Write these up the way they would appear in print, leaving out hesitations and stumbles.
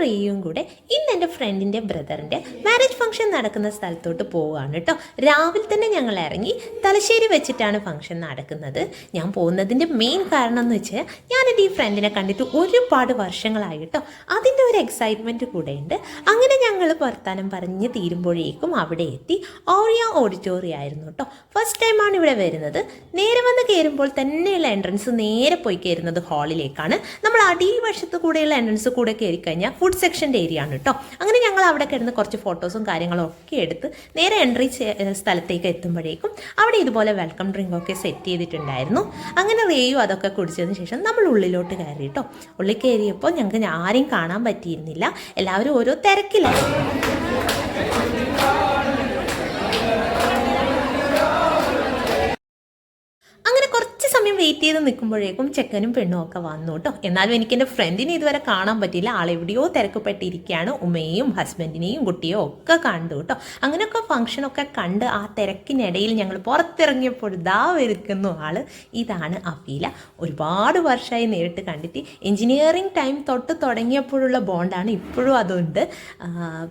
റേയും കൂടെ ഇന്ന് എൻ്റെ ഫ്രണ്ടിൻ്റെ ബ്രദറിൻ്റെ മാരേജ് ഫംഗ്ഷൻ നടക്കുന്ന സ്ഥലത്തോട്ട് പോവുകയാണ് കേട്ടോ. രാവിലെ തന്നെ ഞങ്ങൾ ഇറങ്ങി തലശ്ശേരി വെച്ചിട്ടാണ് ഫംഗ്ഷൻ നടക്കുന്നത്. ഞാൻ പോകുന്നതിൻ്റെ മെയിൻ കാരണം എന്ന് വെച്ചാൽ ഞാനെൻ്റെ ഈ ഫ്രണ്ടിനെ കണ്ടിട്ട് ഒരുപാട് വർഷങ്ങളായി കേട്ടോ. അതിൻ്റെ ഒരു എക്സൈറ്റ്മെൻറ്റ് കൂടെ ഉണ്ട്. അങ്ങനെ ഞങ്ങൾ വർത്താനം പറഞ്ഞ് തീരുമ്പോഴേക്കും അവിടെ എത്തി. ഓറിയ ഓഡിറ്റോറിയം ആയിരുന്നു കേട്ടോ. ഫസ്റ്റ് ടൈമാണ് ഇവിടെ വരുന്നത്. നേരെ വന്ന് കയറുമ്പോൾ തന്നെയുള്ള എൻട്രൻസ് നേരെ പോയി കയറുന്നത് ഹാളിലേക്കാണ്. നമ്മൾ അടിവശത്ത് കൂടെയുള്ള എൻട്രൻസ് കൂടെ കയറി കഴിഞ്ഞാൽ ഫുഡ് സെക്ഷൻ്റെ ഏരിയ ആണ് കേട്ടോ. അങ്ങനെ ഞങ്ങൾ അവിടെ കിടന്ന് കുറച്ച് ഫോട്ടോസും കാര്യങ്ങളും ഒക്കെ എടുത്ത് നേരെ എൻട്രി സ്ഥലത്തേക്ക് എത്തുമ്പോഴേക്കും അവിടെ ഇതുപോലെ വെൽക്കം ഡ്രിങ്ക് ഒക്കെ സെറ്റ് ചെയ്തിട്ടുണ്ടായിരുന്നു. അങ്ങനെ റേയും അതൊക്കെ കുടിച്ചതിന് ശേഷം നമ്മൾ ഉള്ളിലോട്ട് കയറി കേട്ടോ. ഉള്ളിൽ കയറിയപ്പോൾ ഞങ്ങൾക്ക് ആരെയും കാണാൻ പറ്റിയിരുന്നില്ല. എല്ലാവരും ഓരോ തിരക്കിലായിരുന്നു. അങ്ങനെ കുറച്ച് സമയം വെയിറ്റ് ചെയ്ത് നിൽക്കുമ്പോഴേക്കും ചെക്കനും പെണ്ണും ഒക്കെ വന്നു കേട്ടോ. എന്നാലും എനിക്ക് എൻ്റെ ഫ്രണ്ടിനെ ഇതുവരെ കാണാൻ പറ്റിയില്ല. ആളെവിടെയോ തിരക്കപ്പെട്ടിരിക്കുകയാണ്. ഉമ്മയെയും ഹസ്ബൻഡിനെയും കുട്ടിയോ ഒക്കെ കണ്ടു കേട്ടോ. അങ്ങനെയൊക്കെ ഫംഗ്ഷനൊക്കെ കണ്ട് ആ തിരക്കിനിടയിൽ ഞങ്ങൾ പുറത്തിറങ്ങിയപ്പോൾ ഇതാ വരുന്നു ആൾ. ഇതാണ് അഫീല. ഒരുപാട് വർഷമായി നേരിട്ട് കണ്ടിട്ട്. എൻജിനീയറിങ് ടൈം തൊട്ട് തുടങ്ങിയപ്പോഴുള്ള ബോണ്ടാണ് ഇപ്പോഴും അതുണ്ട്.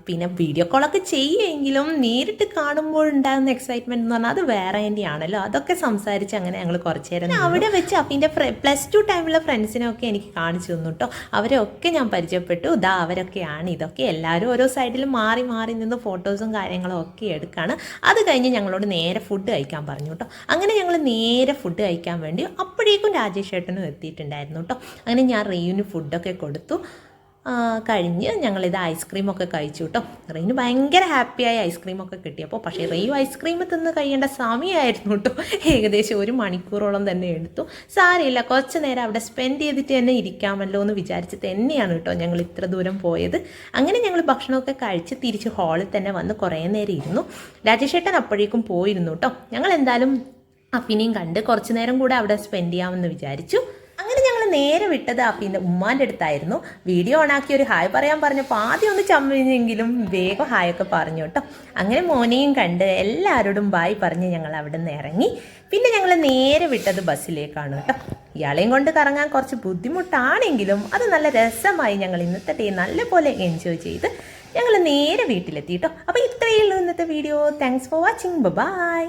പിന്നെ വീഡിയോ കോളൊക്കെ ചെയ്യുമെങ്കിലും നേരിട്ട് കാണുമ്പോഴുണ്ടാകുന്ന എക്സൈറ്റ്മെൻറ്റ് എന്ന് പറഞ്ഞാൽ അത് വേറെ തന്നെയാണല്ലോ. അതൊക്കെ സംസാരിച്ച് അങ്ങനെ ഞങ്ങൾ കുറച്ച് നേരം അവിടെ വെച്ച് അഫീൻ്റെ +2 ടൈമിലുള്ള ഫ്രണ്ട്സിനെയൊക്കെ എനിക്ക് കാണിച്ചു തന്നു കേട്ടോ. അവരൊക്കെ ഞാൻ പരിചയപ്പെട്ടു. ഇതാ അവരൊക്കെയാണ്. ഇതൊക്കെ എല്ലാവരും ഓരോ സൈഡിൽ മാറി മാറി നിന്ന് ഫോട്ടോസും കാര്യങ്ങളും ഒക്കെ എടുക്കുകയാണ്. അത് കഴിഞ്ഞ് ഞങ്ങളോട് നേരെ ഫുഡ് കഴിക്കാൻ പറഞ്ഞു കേട്ടോ. അങ്ങനെ ഞങ്ങൾ നേരെ ഫുഡ് കഴിക്കാൻ വേണ്ടി അപ്പോഴേക്കും രാജേഷ് ഏട്ടനും എത്തിയിട്ടുണ്ടായിരുന്നു കേട്ടോ. അങ്ങനെ ഞാൻ റെയ്യുവിന് ഫുഡൊക്കെ കൊടുത്തു. കഴിഞ്ഞ് ഞങ്ങളിത് ഐസ്ക്രീമൊക്കെ കഴിച്ചു കേട്ടോ. റെയ്യുന് ഭയങ്കര ഹാപ്പിയായി ഐസ്ക്രീമൊക്കെ കിട്ടിയപ്പോൾ. പക്ഷേ റെയ്യു ഐസ്ക്രീം തിന്ന് കഴിയേണ്ട സമയമായിരുന്നു കേട്ടോ. ഏകദേശം 1 മണിക്കൂറോളം തന്നെ എടുത്തു. സാരമില്ല, കുറച്ച് നേരം അവിടെ സ്പെൻഡ് ചെയ്തിട്ട് തന്നെ ഇരിക്കാമല്ലോ എന്ന് വിചാരിച്ച് തന്നെയാണ് കേട്ടോ ഞങ്ങൾ ഇത്ര ദൂരം പോയത്. അങ്ങനെ ഞങ്ങൾ ഭക്ഷണമൊക്കെ കഴിച്ച് തിരിച്ച് ഹാളിൽ തന്നെ വന്ന് കുറേ നേരം ഇരുന്നു. രാജേഷ് ഏട്ടൻ അപ്പോഴേക്കും പോയിരുന്നു കേട്ടോ. ഞങ്ങൾ എന്തായാലും അഫിനെയും കണ്ട് കുറച്ച് നേരം കൂടെ അവിടെ സ്പെൻഡ് ചെയ്യാമെന്ന് വിചാരിച്ചു. അങ്ങനെ ഞങ്ങൾ നേരെ വിട്ടത് അഫീൻ്റെ ഉമ്മാൻ്റെ അടുത്തായിരുന്നു. വീഡിയോ ഓണാക്കി ഒരു ഹായ് പറയാൻ പറഞ്ഞപ്പോൾ ആദ്യം ഒന്ന് ചമ്മിഞ്ഞെങ്കിലും വേഗം ഹായൊക്കെ പറഞ്ഞു കേട്ടോ. അങ്ങനെ മോനെയും കണ്ട് എല്ലാവരോടും ബായ് പറഞ്ഞ് ഞങ്ങൾ അവിടെ നിന്ന് ഇറങ്ങി. പിന്നെ ഞങ്ങൾ നേരെ വിട്ടത് ബസ്സിലേക്കാണ് കേട്ടോ. ഇയാളെയും കൊണ്ട് കറങ്ങാൻ കുറച്ച് ബുദ്ധിമുട്ടാണെങ്കിലും അത് നല്ല രസമായി. ഞങ്ങൾ ഇന്നത്തെ ഡേ നല്ലപോലെ എൻജോയ് ചെയ്ത് ഞങ്ങൾ നേരെ വീട്ടിലെത്തി കേട്ടോ. അപ്പോൾ ഇത്രയേ ഉള്ളൂ ഇന്നത്തെ video. Thanks for watching. By.